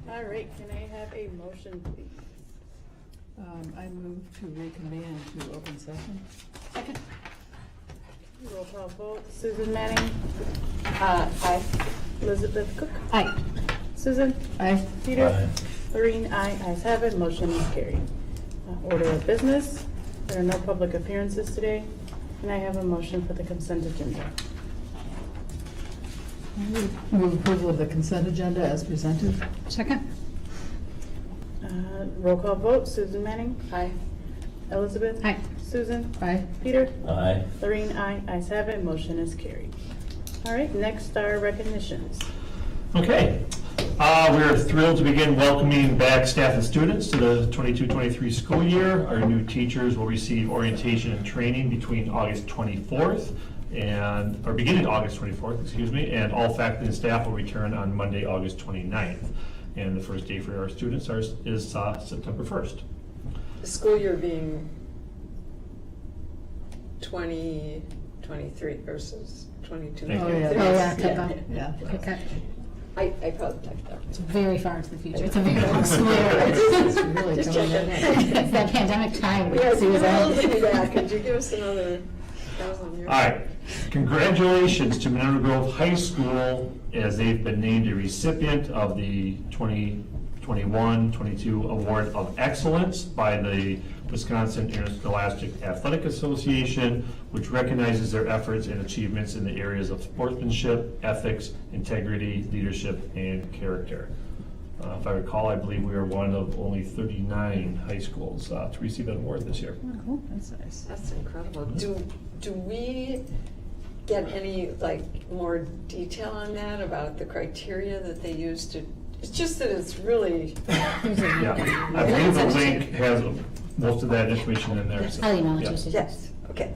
All right, can I have a motion, please? I move to reconvene to open session. Second. Roll call vote. Susan Manning? Aye. Elizabeth Cook? Aye. Susan? Aye. Peter? Aye. Lorraine, aye. Ayes have it. Motion is carried. Order of business. There are no public appearances today. Can I have a motion for the consent agenda? Move approval of the consent agenda as presented. Second? Roll call vote. Susan Manning? Aye. Elizabeth? Aye. Susan? Aye. Peter? Aye. Lorraine, aye. Ayes have it. Motion is carried. All right, next are recognitions. Okay. We're thrilled to begin welcoming back staff and students to the 22-23 school year. Our new teachers will receive orientation and training between August 24th or beginning August 24th, excuse me, and all faculty and staff will return on Monday, August 29th. And the first day for our students is September 1st. The school year being 2023 versus 22. Thank Oh, you. yeah. Oh, yeah, typo. Yeah. Okay. I probably typed that. It's very far into the future. It's a very long school year. It's really Just coming checking. in. It's that pandemic time. Yeah, Susan. Susan, back. Could you give us another 1,000 years? All right. Congratulations to Monona Grove High School as they've been named a recipient of the 2021-22 Award of Excellence by the Wisconsin Interscholastic Athletic Association, which recognizes their efforts and achievements in the areas of sportsmanship, ethics, integrity, leadership, and character. If I recall, I believe we are one of only 39 high schools to receive that award this year. Oh, cool. That's nice. That's incredible. Do we get any more detail on that about the criteria that they use to? It's just that it's really. Yeah, I believe the link has most of that information in there. so, I'll email it yeah. to you. Yes. Okay.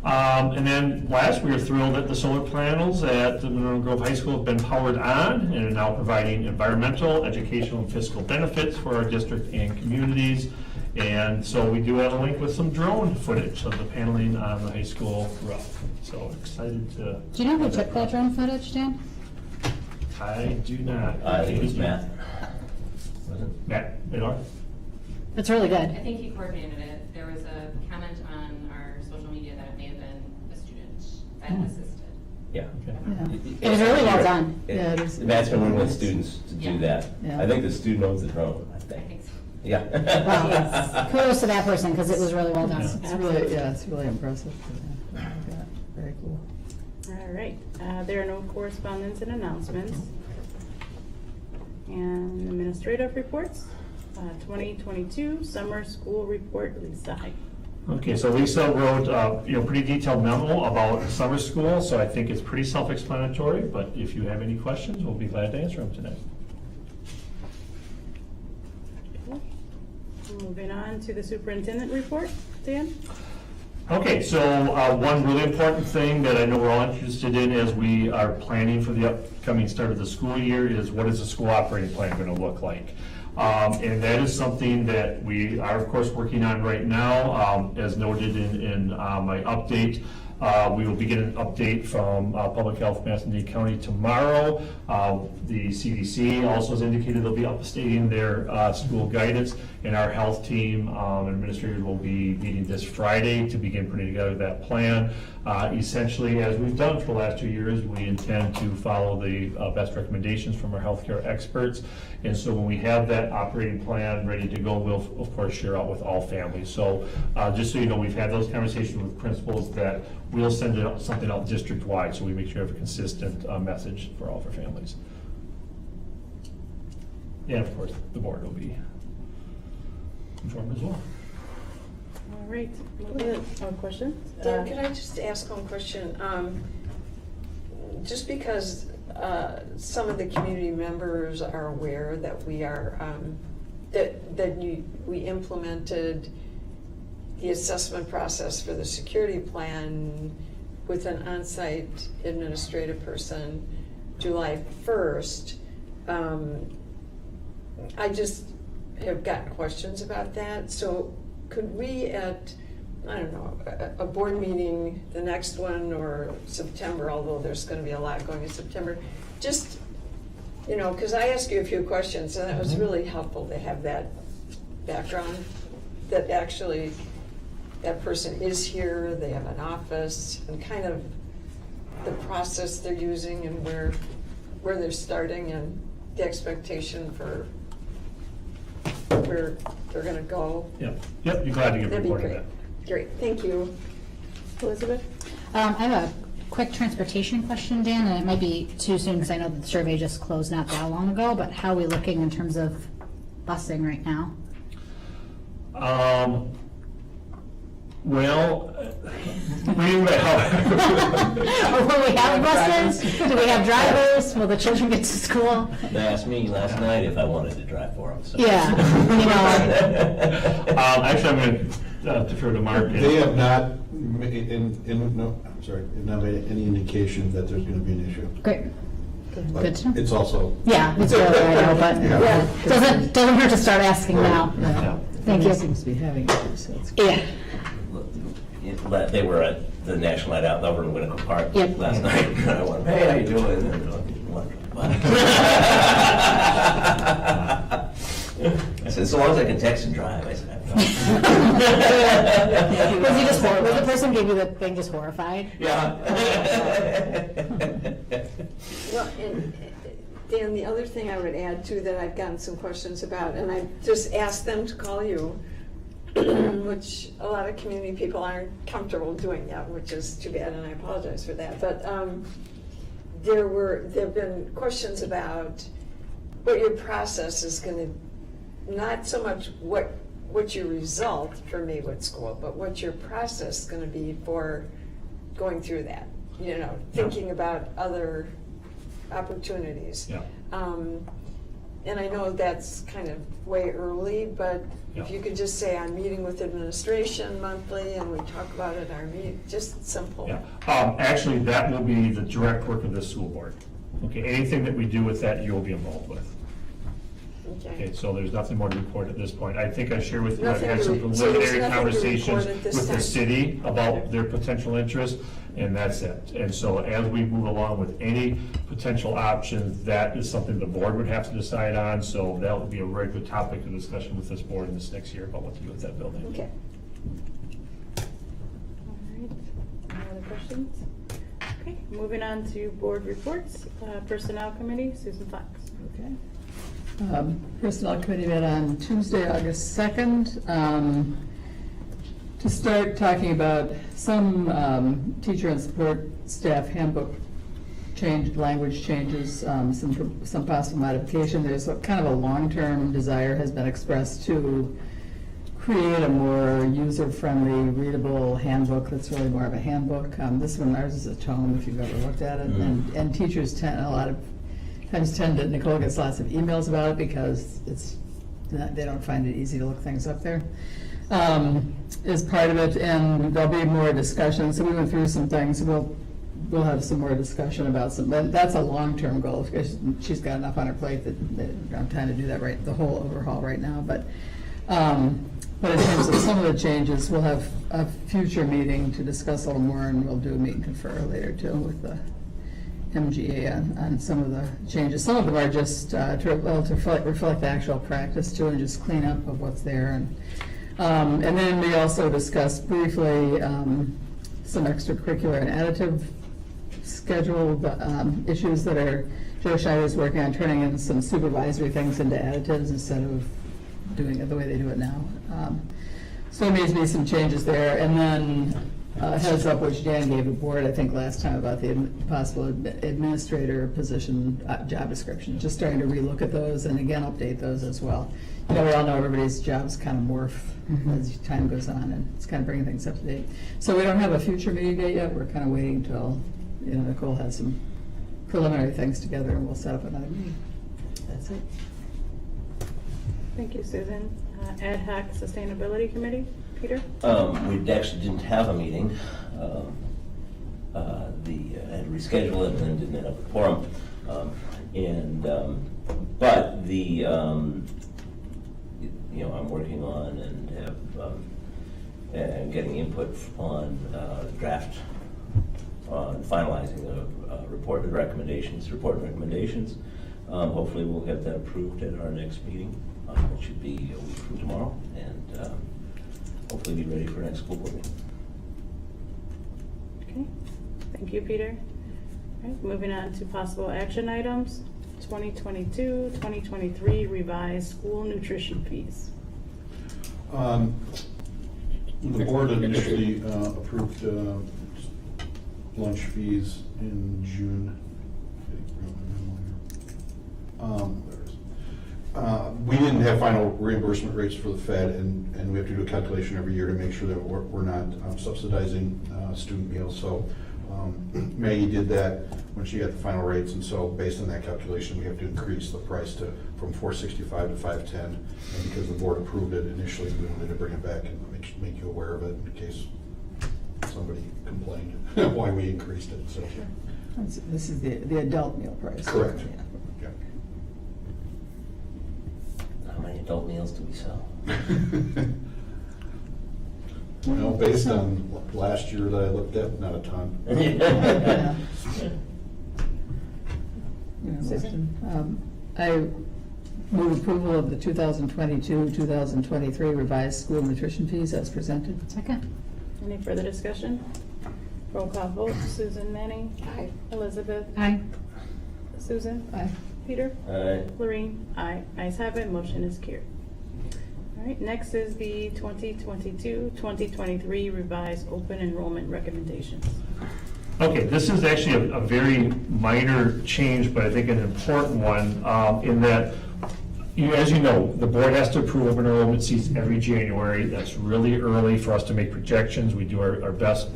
And then last, we are thrilled that the solar panels at the Monona Grove High School have been powered on and are now providing environmental, educational, and fiscal benefits for our district and communities. And so we do have a link with some drone footage of the paneling on the high school roof. So excited to. Do you know who took that drone footage, Dan? I do not. I think it was Matt. Matt, Adar? It's really I good. think he coordinated it. There was a comment on our social media that it may have been a student that assisted. Yeah. Okay. It was really well done. Yeah, it is. Matt's been working with students to Yeah. do that. Yeah. I think the student owns the drone, I I think. think so. Yeah. Well, kudos to that person because it was really well done. It's really impressive. Yeah, very cool. All right, there are no correspondence and announcements. And administrative reports, 2022 summer school report, Lisa. Okay, so Lisa wrote pretty detailed memo about summer school, so I think it's pretty self-explanatory, but if you have any questions, we'll be glad to answer them today. Moving on to the superintendent report, Dan? Okay, so one really important thing that I know we're all interested in as we are planning for the upcoming start of the school year is what is the school operating plan going to look like? And that is something that we are, of course, working on right now. As noted in my update, we will begin an update from Public Health Massachusetts County tomorrow. The CDC also has indicated they'll be updating their school guidance, and our health team and administrators will be meeting this Friday to begin putting together that plan. Essentially, as we've done for the last 2 years, we intend to follow the best recommendations from our healthcare experts. And so when we have that operating plan ready to go, we'll of course share out with all families. So just so you know, we've had those conversations with principals that we'll send something out district-wide, so we make sure we have a consistent message for all of our families. And of course, the board will be informed as well. All right, question? Dan, could I just ask one question? Just because some of the community members are aware that we are, we implemented the assessment process for the security plan with an on-site administrative person July 1st. I just have gotten questions about that. So could we at, I don't know, a board meeting, the next one, or September, although there's going to be a lot going in September, just you know, because I asked you a few questions, and it was really helpful to have that background, that actually that person is here, they have an office, and kind of the process they're using and where they're starting and the expectation for where they're gonna go. Yep, you're glad to get That'd be reported great. that. Great, thank you. Elizabeth? I have a quick transportation question, Dan, and it might be too soon because I know the survey just closed not that long ago, but how are we looking in terms of busing right now? Well, we will. Will we have buses? Do we have drivers? Will the children get to school? They asked me last night if I wanted to drive for them, so. Yeah, you know, Actually, I'm going to defer to Mark. They have not, no, I'm sorry, have not made any indication that there's gonna be an issue. great. But Good to know. it's also, Yeah, it's early, I know, but Yeah. doesn't hurt to start asking now. Yeah. Thank you. Seems to be having issues, so it's good. Yeah. But they were at the National Night Out over in Winnequa Park Yep. last night, and I went, hey, how you doing? And they're like, what? I said, so long as I can text and drive. I said, Was he just, was the person gave you the thing just horrified? yeah. Well, and Dan, the other thing I would add too that I've gotten some questions about, and I just asked them to call you, which a lot of community people aren't comfortable doing yet, which is too bad, and I apologize for that. But there have been questions about what your process is going to, not so much what's your result for Maywood School, but what your process is going to be for going through that. You know, thinking about other opportunities. Yeah. And I know that's kind of way early, but if Yeah. you could just say, I'm meeting with administration monthly, and we talk about it at our meeting, just simple. Yeah, actually, that will be the direct work of the school board. Okay, anything that we do with that, you'll be involved with. Okay, so there's nothing more to report at this point. I think I shared with you, I've Nothing had to some re- so there's preliminary nothing to report conversations at this with the time? city about their potential interest, and that's it. And so as we move along with any potential options, that is something the board would have to decide on, so that would be a very good topic of discussion with this board in this next year about what to do with that building. Okay. All right, any other questions? Okay, moving on to board reports. Personnel Committee, Susan Fox. Okay. Personnel Committee met on Tuesday, August 2nd, to start talking about some teacher and support staff handbook language changes, some possible modification. There's kind of a long-term desire has been expressed to create a more user-friendly, readable handbook that's really more of a handbook. This one, ours is a tome, if you've ever looked at it, and teachers Nicole gets lots of emails about it because they don't find it easy to look things up there. Is part of it, and there'll be more discussion. So we went through some things. We'll have some more discussion about some. But that's a long-term goal because she's got enough on her plate that I'm trying to do that right, the whole overhaul right now. But in terms of some of the changes, we'll have a future meeting to discuss a little more, and we'll do a meet and confer later too with the MGA on some of the changes. Some of them are just to reflect the actual practice too, and just clean up of what's there. And then we also discussed briefly some extracurricular and additive scheduled issues that Joe Schneider's working on turning in some supervisory things into additives instead of doing it the way they do it now. So there needs to be some changes there. And then heads up, which Dan gave the board, I think, last time about the possible administrator position job description, just starting to relook at those and again update those as well. You know, we all know everybody's jobs kind of morph as time goes on, and it's kind of bringing things up to date. So we don't have a future meeting date yet. We're kind of waiting until Nicole has some preliminary things together, and we'll set up another meeting. That's it. Thank you, Susan. Ad hoc Sustainability Committee, Peter? We actually didn't have a meeting. I had to reschedule it and then didn't end up with quorum. But I'm working on and have and getting input on draft on finalizing the report and recommendations. Hopefully, we'll have that approved at our next meeting, which should be a week from tomorrow, and hopefully be ready for next school board meeting. Okay, thank you, Peter. All right, moving on to possible action items, 2022-2023 revised school nutrition fees. The board initially approved lunch fees in June. We didn't have final reimbursement rates for the Fed, and we have to do a calculation every year to make sure that we're not subsidizing student meals. So Maggie did that when she got the final rates, and so based on that calculation, we have to increase the price from $4.65 to $5.10. And because the board approved it initially, we wanted to bring it back and make you aware of it in case somebody complained why we increased it. So. This is the adult meal price. Correct. Yeah. How many adult meals do we sell? Well, based on last year that I looked at, not a ton. Yeah. I move approval of the 2022-2023 revised school nutrition fees as presented. Second. Any further discussion? Roll call vote, Susan Manning. Aye. Elizabeth. Aye. Susan. Aye. Peter. Aye. Lorraine. Aye. Ayes have it, motion is carried. All right, next is the 2022-2023 revised open enrollment recommendations. Okay, this is actually a very minor change, but I think an important one, in that, as you know, the board has to approve open enrollment seats every January. That's really early for us to make projections. We do our best,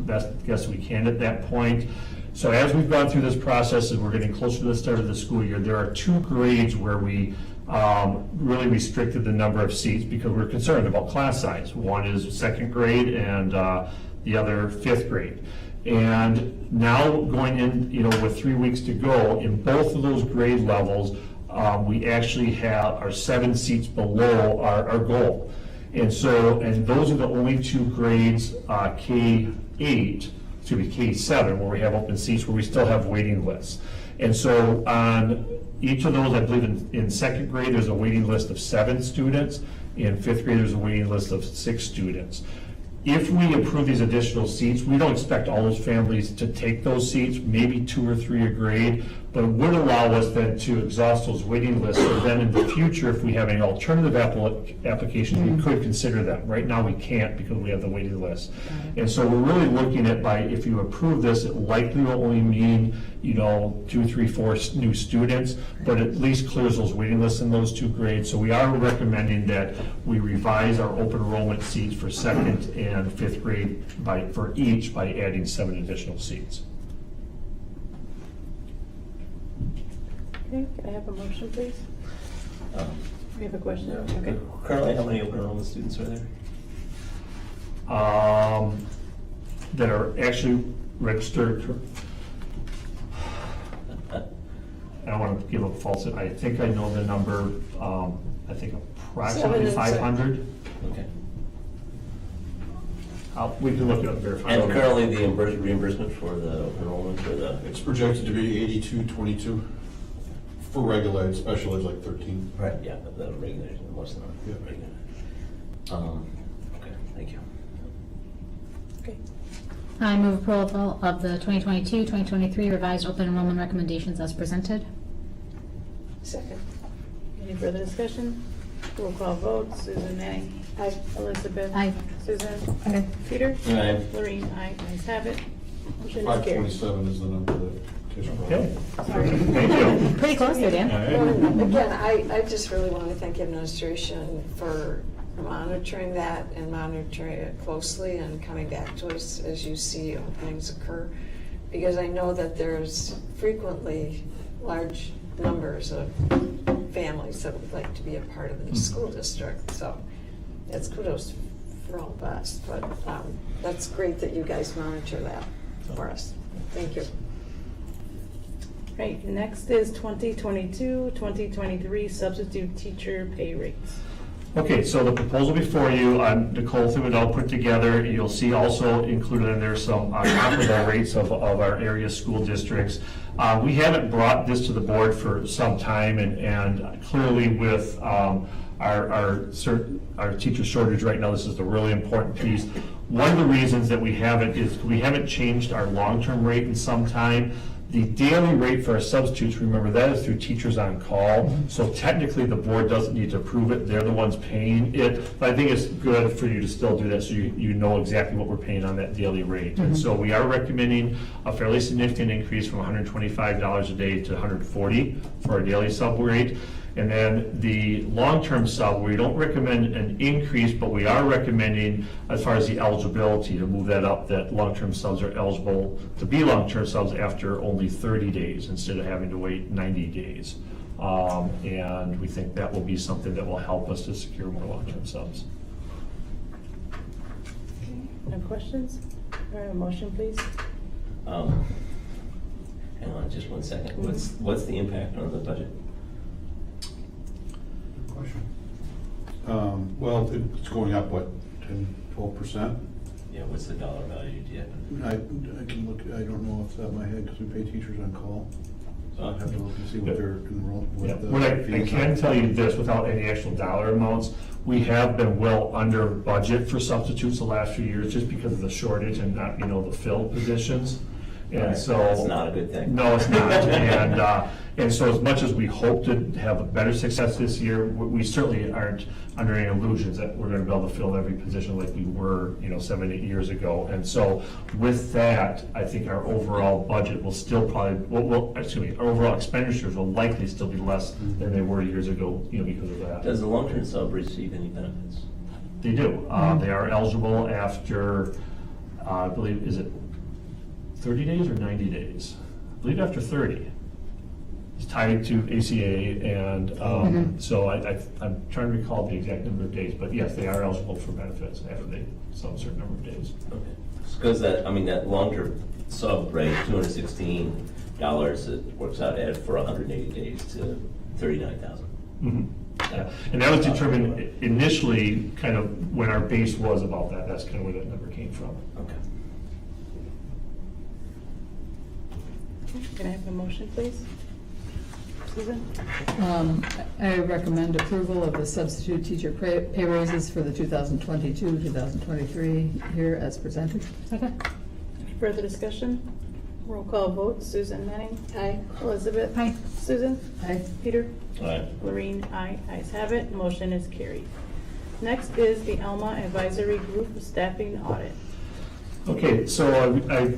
best guess we can at that point. So as we've gone through this process, as we're getting closer to the start of the school year, there are 2 grades where we really restricted the number of seats because we're concerned about class size. One is 2nd grade and the other 5th grade. And now going in, with 3 weeks to go, in both of those grade levels, we actually are 7 seats below our goal. And those are the only 2 grades, K7, where we have open seats, where we still have waiting lists. And so on each of those, I believe in 2nd grade, there's a waiting list of 7 students. In 5th grade, there's a waiting list of 6 students. If we approve these additional seats, we don't expect all those families to take those seats, maybe 2 or 3 a grade, but it would allow us then to exhaust those waiting lists. So then in the future, if we have any alternative applications, we could consider them. Right now, we can't because we have the waiting list. And so we're really looking at if you approve this, it likely will only mean, 2, 3, 4 new students, but at least clears those waiting lists in those 2 grades. So we are recommending that we revise our open enrollment seats for 2nd and 5th grade for each by adding 7 additional seats. Okay, can I have a motion, please? We have a question? Okay. Currently, how many open enrollment students are there? That are actually registered. I don't want to give a false, I think I know the number, I think approximately 500. Okay. We can look it up and verify. And currently, the reimbursement for the open enrollment for the. It's projected to be 82.22 for regular ed, special ed's like 13. Right, yeah, but the regular, what's the Yeah. regular? Okay, thank you. Okay. I move approval of the 2022-2023 revised open enrollment recommendations as presented. Second. Any further discussion? Roll call vote, Susan Manning. Aye. Elizabeth. Aye. Susan. Aye. Peter. Aye. Lorraine. Aye. Ayes have it. Motion is carried. 527 is the number that Tish brought Okay, up. thank you. Pretty close there, Dan. Well, again, I just really want to thank administration for monitoring that and monitoring it closely and coming back to us as you see openings occur. Because I know that there's frequently large numbers of families that would like to be a part of the school district. So that's kudos for all of us. But that's great that you guys monitor that for us. Thank you. Right, next is 2022-2023 substitute teacher pay rates. Okay, so the proposal before you, Nicole Thibodeau put together. You'll see also included in there some comparable rates of our area school districts. We haven't brought this to the board for some time, and clearly with our teacher shortage right now, this is a really important piece. One of the reasons that we haven't is we haven't changed our long-term rate in some time. The daily rate for our substitutes, remember, that is through teachers on call, so technically the board doesn't need to approve it, they're the ones paying it, but I think it's good for you to still do that, so you know exactly what we're paying on that daily rate. And so we are recommending a fairly significant increase from $125 a day to $140 for our daily sub rate. And then the long-term sub, we don't recommend an increase, but we are recommending, as far as the eligibility, to move that up, that long-term subs are eligible to be long-term subs after only 30 days instead of having to wait 90 days. And we think that will be something that will help us to secure more long-term subs. No questions? All right, a motion, please. Hang on just one second. What's the impact on the budget? Well, it's going up, what, 10-12%? Yeah, what's the dollar value? Do you have? I can look, I don't know off the top of my head, because we pay teachers on call. So I'll have to look and see what they're enrolled, Yeah, what the. what I fees can are. tell you this, without any actual dollar amounts, we have been well under budget for substitutes the last few years, just because of the shortage and not, the filled positions. And Right, so. that's not a good thing. No, it's not. And so as much as we hope to have a better success this year, we certainly aren't under any illusions that we're gonna be able to fill every position like we were, 7, 8 years ago. And so with that, I think our overall budget will still probably, our overall expenditures will likely still be less than they were years ago, because of that. Does the long-term sub receive any benefits? They do. They are eligible after, I believe, is it 30 days or 90 days? I believe after 30. It's tied to ACA, and so I'm trying to recall the exact number of days, but yes, they are eligible for benefits after they sub a certain number of days. Okay. Because that long-term sub rate, $216, it works out for 180 days to $39,000. Yeah. And that was determined initially kind of when our base was about that. That's kind of where that number came from. Okay. Can I have a motion, please? Susan? I recommend approval of the substitute teacher pay raises for the 2022-2023 year as presented. Second? Any further discussion? Roll call vote. Susan Manning? Aye. Elizabeth? Aye. Susan? Aye. Peter? All right. Lorraine? Aye. Ayes have it. Motion is carried. Next is the Alma Advisory Group Staffing Audit. Okay, so I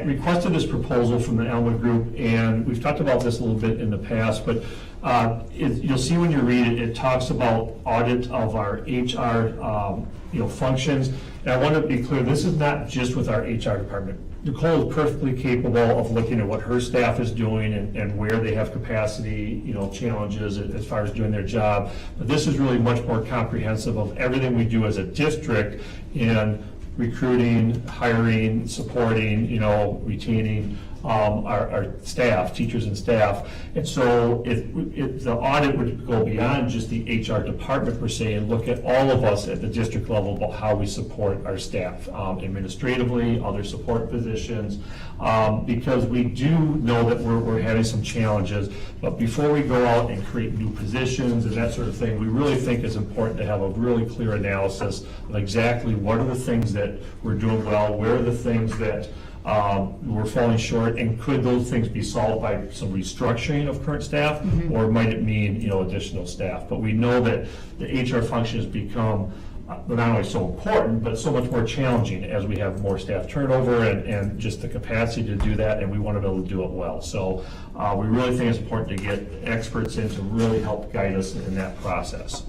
requested this proposal from the Alma Group, and we've talked about this a little bit in the past, but you'll see when you read it, it talks about audit of our HR, functions. And I want to be clear, this is not just with our HR department. Nicole is perfectly capable of looking at what her staff is doing and where they have capacity, challenges as far as doing their job. But this is really much more comprehensive of everything we do as a district in recruiting, hiring, supporting, retaining our staff, teachers and staff. And so if the audit would go beyond just the HR department per se and look at all of us at the district level about how we support our staff, administratively, other support positions, because we do know that we're having some challenges. But before we go out and create new positions and that sort of thing, we really think it's important to have a really clear analysis of exactly what are the things that we're doing well, where are the things that we're falling short, and could those things be solved by some restructuring of current staff, or might it mean, additional staff? But we know that the HR function has become not only so important, but so much more challenging as we have more staff turnover and just the capacity to do that, and we want to be able to do it well. So we really think it's important to get experts in to really help guide us in that process.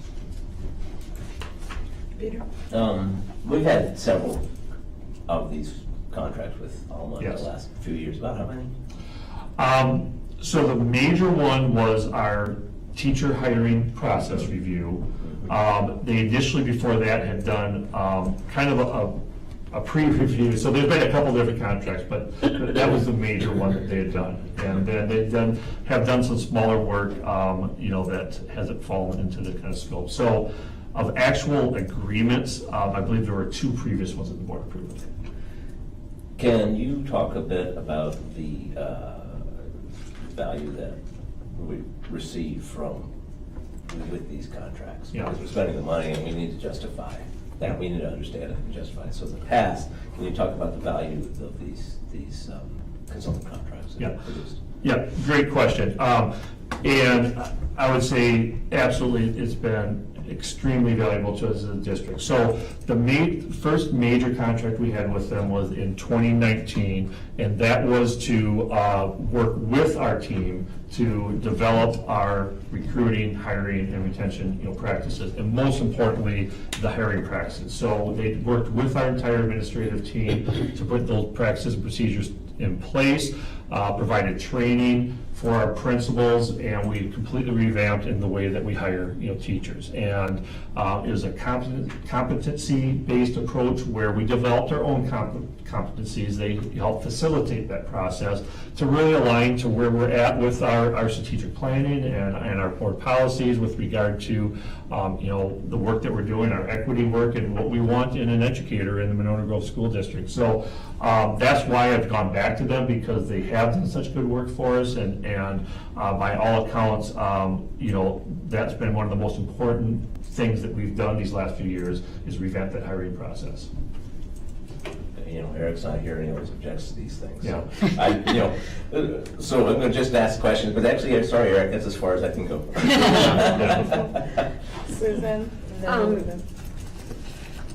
Peter? We've had several of these contracts with Alma in Yes. the last few years. About how many? So the major one was our teacher hiring process review. They initially, before that, had done kind of a pre-review. So there's been a couple different contracts, but that was the major one that they had done. And then they have done some smaller work, that hasn't fallen into the kind of scope. So of actual agreements, I believe there were 2 previous ones that the board approved. Can you talk a bit about the value that we receive with these contracts. Yeah. Because we're spending the money and we need to justify that, we need to understand it and justify it. So in the past, can you talk about the value of these consultant contracts that Yeah. are produced? Yeah, great question. And I would say absolutely, it's been extremely valuable to us as a district. So the first major contract we had with them was in 2019, and that was to work with our team to develop our recruiting, hiring, and retention, practices, and most importantly, the hiring practices. So they worked with our entire administrative team to put those practices and procedures in place, provided training for our principals, and we completely revamped in the way that we hire, teachers. And it was a competency-based approach where we developed our own competencies. They help facilitate that process to really align to where we're at with our strategic planning and our board policies with regard to, the work that we're doing, our equity work, and what we want in an educator in the Monona Grove School District. So that's why I've gone back to them, because they have done such good work for us, and by all accounts, that's been one of the most important things that we've done these last few years, is revamp that hiring process. Eric's not here and he always objects to these things. Yeah. So I'm going to just ask questions, but actually, I'm sorry, Eric, that's as far as I can go. Susan?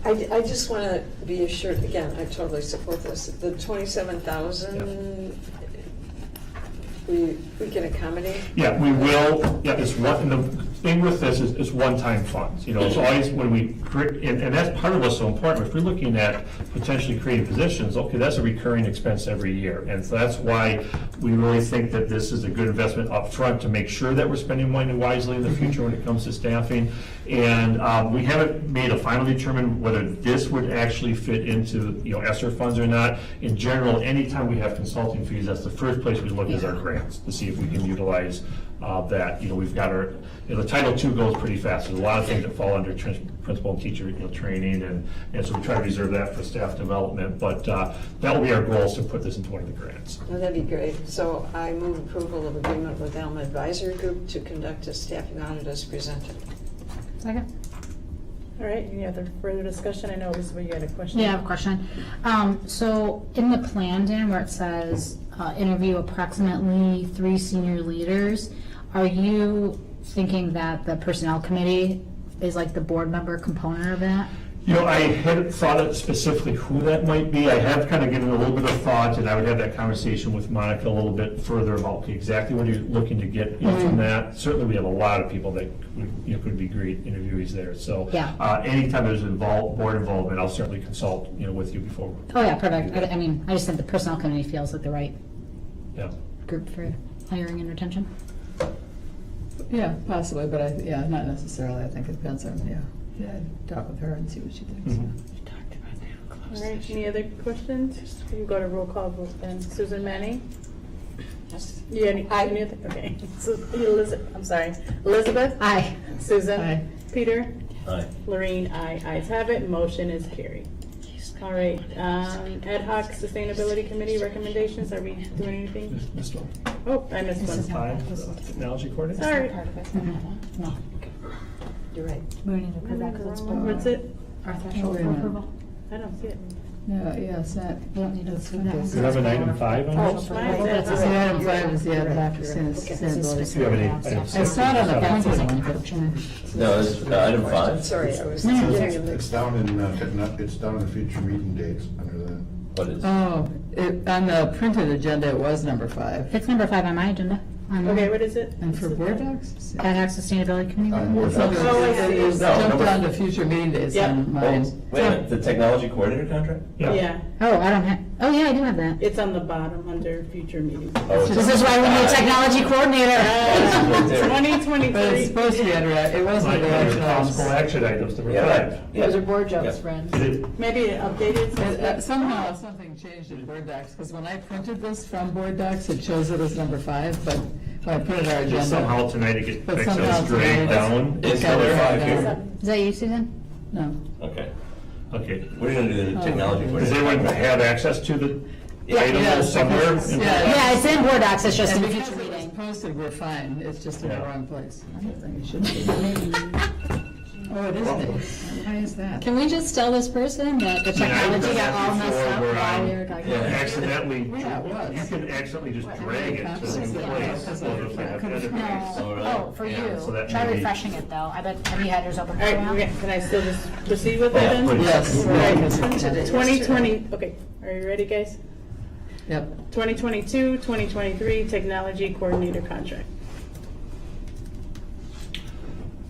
I just want to be assured, again, I totally support this, the 27,000, we can accommodate? Yeah, we will, it's one, and the thing with this is, it's one-time funds, it's always when we, and that's part of what's so important, if we're looking at potentially creating positions, okay, that's a recurring expense every year, and so that's why we really think that this is a good investment up front to make sure that we're spending money wisely in the future when it comes to staffing, and we haven't made a final determination whether this would actually fit into, ESSER funds or not. In general, anytime we have consulting fees, that's the first place we look is our grants, to see if we can utilize that. We've got our, the Title II goes pretty fast. There's a lot of things that fall under principal and teacher training, and so we try to reserve that for staff development, but that will be our goal, is to put this into one of the grants. Well, that'd be great. So I move approval of agreement with Alma Advisory Group to conduct a staffing audit as presented. Second? All right, any other further discussion? I know, Elizabeth, you had a question. Yeah, I have a question. So in the plan, Dan, where it says interview approximately 3 senior leaders, are you thinking that the personnel committee is like the board member component of that? I hadn't thought of specifically who that might be. I have kind of given a little bit of thought, and I would have that conversation with Monica a little bit further about exactly what you're looking to get from that. Certainly, we have a lot of people that could be great interviewees there. So Yeah. anytime there's board involvement, I'll certainly consult with you before. Oh, yeah, perfect. I mean, I just think the personnel committee feels like the right Yeah. group for hiring and retention. Yeah, possibly, but not necessarily. I think it depends on, talk with her and see what she thinks. Mhm. All right, any other questions? You go to roll call vote then. Susan Manning? Yes. Yeah, any other, okay. So, Elizabeth? Aye. Susan? Aye. Peter? Aye. Lorraine, aye. Ayes have it, motion is carried. All right, ad hoc sustainability committee recommendations, are we doing anything? Missed one. Oh, I missed This is one. not- 5, technology coordinator? Sorry. No. You're right. We don't need to approve that because it's board. What's it? Our Oh, threshold wait a for minute. approval. I don't see it. Yeah, it's not. We don't need to approve that. Do you have an item 5 on Oh, this? mine's But ad it's hoc. a- See, item 5 is the ad hoc Okay. sustainability. Do you have any item I 6? saw it on the That one's printed like one, but. coaching. No, it's item 5. Sorry, I was No, no, getting it's- a It's down in, it's down in future meeting dates under that. What is? Oh, on the printed agenda, it was number 5. It's number 5 on my agenda. Okay, what is it? And for board docs? Ad hoc sustainability committee. Board docs. Oh, I see. It No, jumped number- on to future meeting days Yeah. on mine. Wait a minute, the technology coordinator contract? Yeah, Oh, I don't have, oh, yeah, I do have that. it's on the bottom under future meetings. Oh, it's- This is why we need a technology coordinator. Right there. 2023. But it's supposed to be under, it wasn't Like, the action possible items. action items, number Yeah, 5. right. Yeah. Those are board jokes, Yeah. friends. Did it- Maybe it updated since. Somehow something changed in board docs, because when I printed this from board docs, it shows it as number 5, but when I printed our Just agenda. somehow tonight it gets But fixed somehow as grade tonight- down. It's Okay, number there, 5 there. here. Is that you, Susan? No. Okay. Okay. We're gonna do the technology Oh. Does coordinator. anyone have access to the Yeah, item yeah, somewhere? because- Yeah, it's in board docs, it's just in And future because it was meeting. posted, we're fine, it's just in the wrong place. I don't think it should be. Oh, it is May. Why is that? Can we just tell this person that the technology got all messed up while we were talking? Accidentally, Yeah, it was. you can accidentally just drag it to a new place. So if they have editors. Oh, for you. So that Try may be- refreshing it though. I bet, have you had yours open All for right, now? can I still just proceed with Yeah, that then? please. Yes. All right. Right. 2020, okay, are you ready, guys? Yep. 2022, 2023 Technology Coordinator Contract.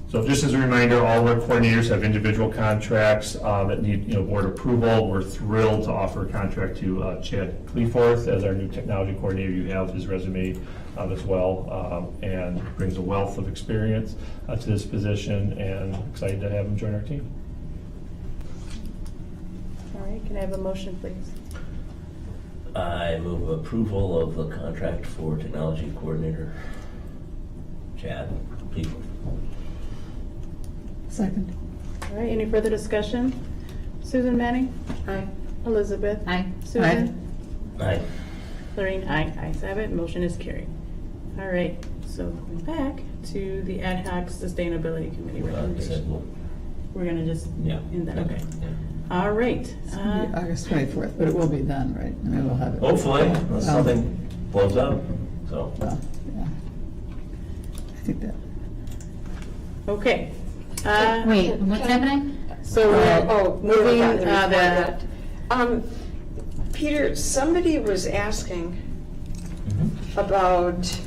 So just as a reminder, all of our coordinators have individual contracts that need, board approval. We're thrilled to offer a contract to Chad Cleforth as our new technology coordinator. You have his resume as well, and brings a wealth of experience to this position, and excited to have him join our team. All right, can I have a motion, please? I move approval of the contract for technology coordinator, Chad People. Second. All right, any further discussion? Susan Manning? Aye. Elizabeth? Aye. Susan? Aye. Lorraine, aye. Ayes have it, motion is carried. All right, so going back to the Ad hoc Sustainability Committee recommendation. We're gonna just, Yeah. in that, okay. Yeah. All right. It's gonna be August 24th, but it will be done, right? I mean, we'll have it. Hopefully, unless something blows up, so. Well, yeah. I think that. Okay. Wait, what's happening? So we're moving that. the, Peter, somebody was asking about,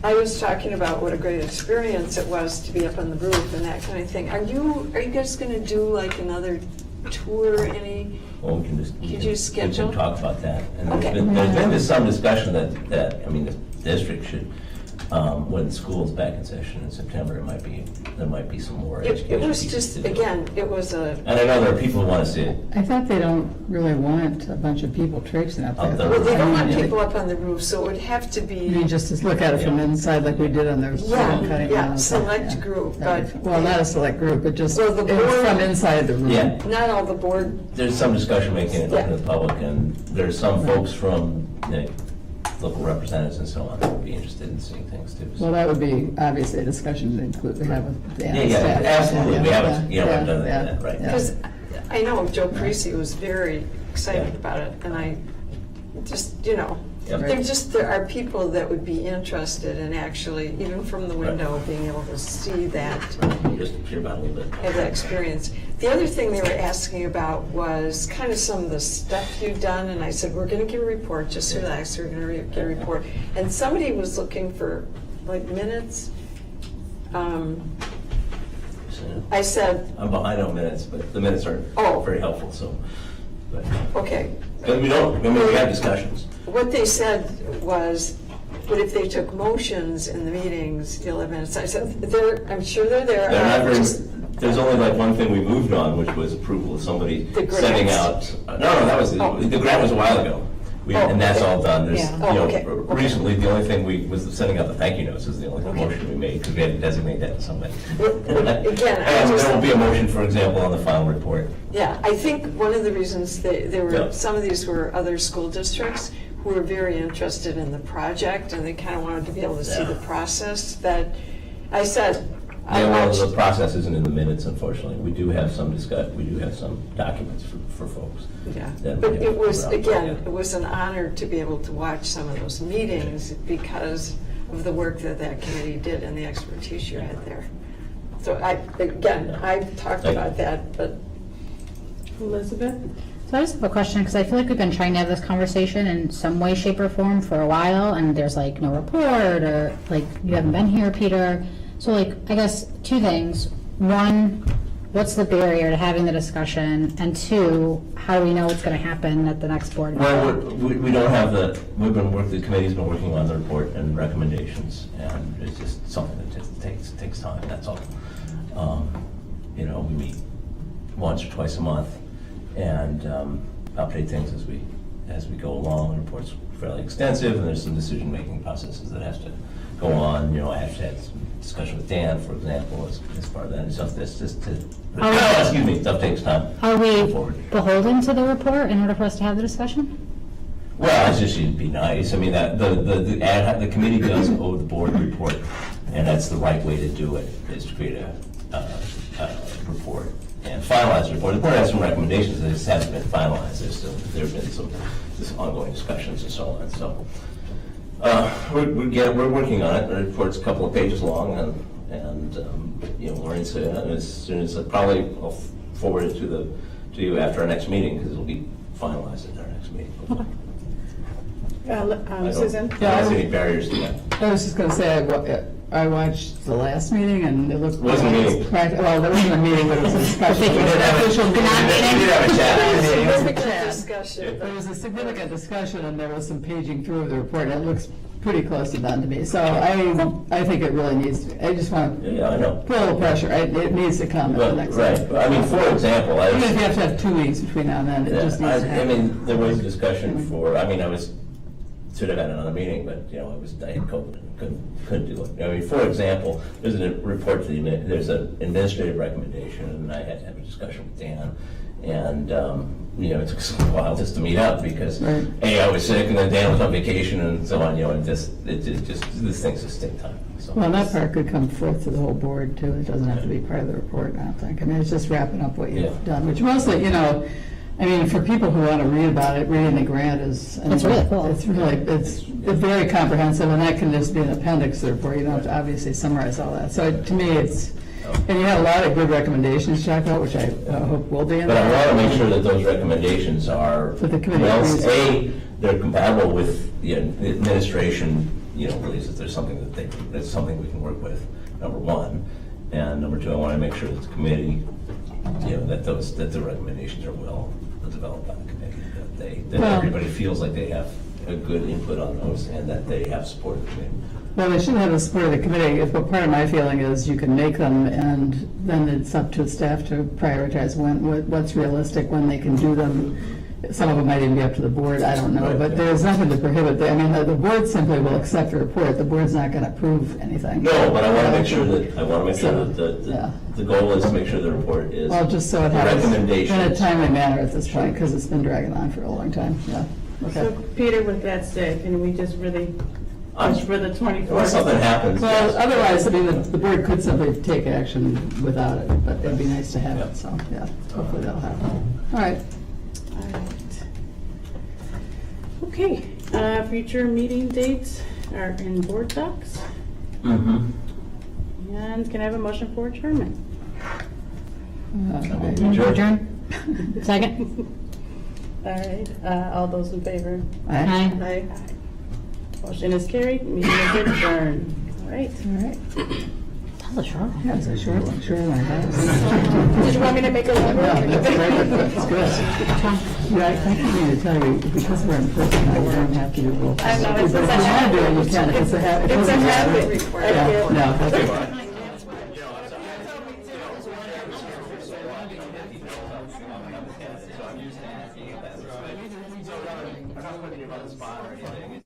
I was talking about what a great experience it was to be up on the roof and that kind of thing. Are you guys gonna do like another tour, any? Well, we can just. Could you schedule? We can talk about that. And Okay. there's been some discussion that, I mean, the district should, when school's back in session in September, there might be some more It education was pieces just, to do. again, it was a, And I know there are people who want to see it. I thought they don't really want a bunch of people traipsing up Up there. there. well, they don't want I mean, people up on the roof, so it would have to You mean be, just to look at it from inside like we did on the. Yeah, cutting yeah, down, select yeah. group, That'd be- but- Well, not a select group, but just Well, the from board- inside the room. Yeah. not all the board, There's some discussion making it open to the public, and there's some folks from local representatives and so on that would be interested in seeing things too. so. Well, that would be obviously a discussion to include, we have with the Yeah, staff. absolutely. We haven't, Yeah, we've done yeah, that, right. yeah. because I know Joe Parisi was very excited Yeah. about it, and I just, Yep. there are people that would be interested in actually, even from the window, being able to see that, Just hear about it a little bit. have that experience. The other thing they were asking about was kind of some of the stuff you've done, and I said, we're gonna get a report, just relax, we're gonna get a report. And somebody was looking for, like, minutes. So, I said, I'm behind on minutes, but the minutes are Oh. very helpful, so. But okay, we don't, I mean, we have discussions. what they said was, but if they took motions in the meetings, you'll have minutes. I said, I'm sure they're there. They're not very, Just- there's only like one thing we moved on, which was approval of somebody The sending grants. out. No, that was, Oh. the grant was a while ago. And that's all done. There's, Yeah. Oh, okay, okay. recently, the only thing was sending out the thank you notes is the only Okay. motion we made, because we had to designate that to somebody. Again, I And just- there will be a motion, for example, on the final report. Yeah, I think one of the reasons there were, Yeah. some of these were other school districts who were very interested in the project, and they kind of wanted to be able to see Yeah. the process, that I said, I Yeah, well, watched. the process isn't in the minutes, unfortunately. We do have some documents for folks. Yeah, that but we it have was, around. again, Yeah. it was an honor to be able to watch some of those meetings because of the work that committee did and the expertise you had there. So I've talked Thank you. about that, but Elizabeth? So I just have a question, because I feel like we've been trying to have this conversation in some way, shape, or form for a while, and there's like no report, or like, you haven't been here, Peter. So like, I guess two things. One, what's the barrier to having the discussion? And two, how do we know what's gonna happen at the next board Well, meeting? we don't have the committee's been working on the report and recommendations, and it's just something that just takes time, that's all. We meet once or twice a month and update things as we go along. The report's fairly extensive, and there's some decision-making processes that has to go on. I have to have some discussion with Dan, for example, as part of that. And stuff that's just stuff takes time. Are Go we forward. beholden to the report in order for us to have the discussion? Well, it's just, it'd be nice. I mean, the committee does owe the board a report, and that's the right way to do it, is to create a report and finalize the report. The board has some recommendations, that just haven't been finalized. There's been some ongoing discussions and so on, so. We're working on it. The report's a couple of pages long, and Lorraine said, as soon as, probably I'll forward it to you after our next meeting, because it'll be finalized at our next meeting. Susan? I don't see any barriers to that. I was just gonna say, I watched the last meeting and it looked. Wasn't a meeting. Well, there wasn't a meeting, but it was a discussion. We did have a chat. Significant discussion. There was a significant discussion and there was some paging through of the report. It looks pretty close to done to me. So I think it really needs to, I just want to Yeah, I know. put a little pressure. It needs to come at the But, next right, meeting. but I mean, for example, Even if you have to have 2 weeks between now and then, it just needs to I happen. mean, there was a discussion should have had another meeting, but, I had COVID and couldn't do it. I mean, for example, there's a report there's an administrative recommendation, and I had to have a discussion with Dan, and, it took us a while just to meet up, because, Right. I was sick, and then Dan was on vacation, and so on, these things just take time, so. Well, that part could come forth to the whole board too. It doesn't have to be part of the report, I don't think. I mean, it's just wrapping up what Yeah. you've done, which mostly, I mean, for people who want to read about it, reading the grant is. It's really cool. It's very comprehensive, and that can just be an appendix to the report. You don't have to obviously summarize all that. So to me, and you had a lot of good recommendations to check out, which I hope will be in But there. I want to make sure that those recommendations are, That the committee agrees. they're compatible with the administration, believes that there's something that's something we can work with, number one. And number two, I want to make sure that the committee, that the recommendations are well developed by the committee, that Well- everybody feels like they have a good input on those, and that they have support of the committee. Well, they should have the support of the committee, but part of my feeling is you can make them, and then it's up to staff to prioritize what's realistic, when they can do them. Some of them might even be up to the board, I don't know, Right, but yeah. there's nothing to prohibit that. I mean, the board simply will accept the report, the board's not gonna approve anything. No, but I want to make sure So, that yeah. the goal is to make sure the report is. Well, just so it happens in a Recommendations. timely manner at this point, because it's been dragging on for a long time, yeah. So Okay. Peter, with that said, can we just really push for the 24th? Unless something happens. Well, yes. otherwise, I mean, the board could simply take action without it, but it'd be nice to have Yeah. it, so, yeah, hopefully that'll happen. All right. All right. Okay, future meeting dates are in board docs. Mhm. And can I have a motion for adjournment? Adjourn? Second? All right, all those in favor? Aye. Aye. Motion is carried, meeting is adjourned. All right. All right. That was a short one. Yeah, it's a short one, shorter than I thought. Did you want me to make a longer? Yeah, that's great, that's good. Yeah, I think I need to tell you, because we're in person, I don't have to do roll call. I know, it's But if a you want to do it, habit. you can. It's a habit. It's a habit. I Yeah, can't. no, that's fine. I'm not putting you on the spot or anything.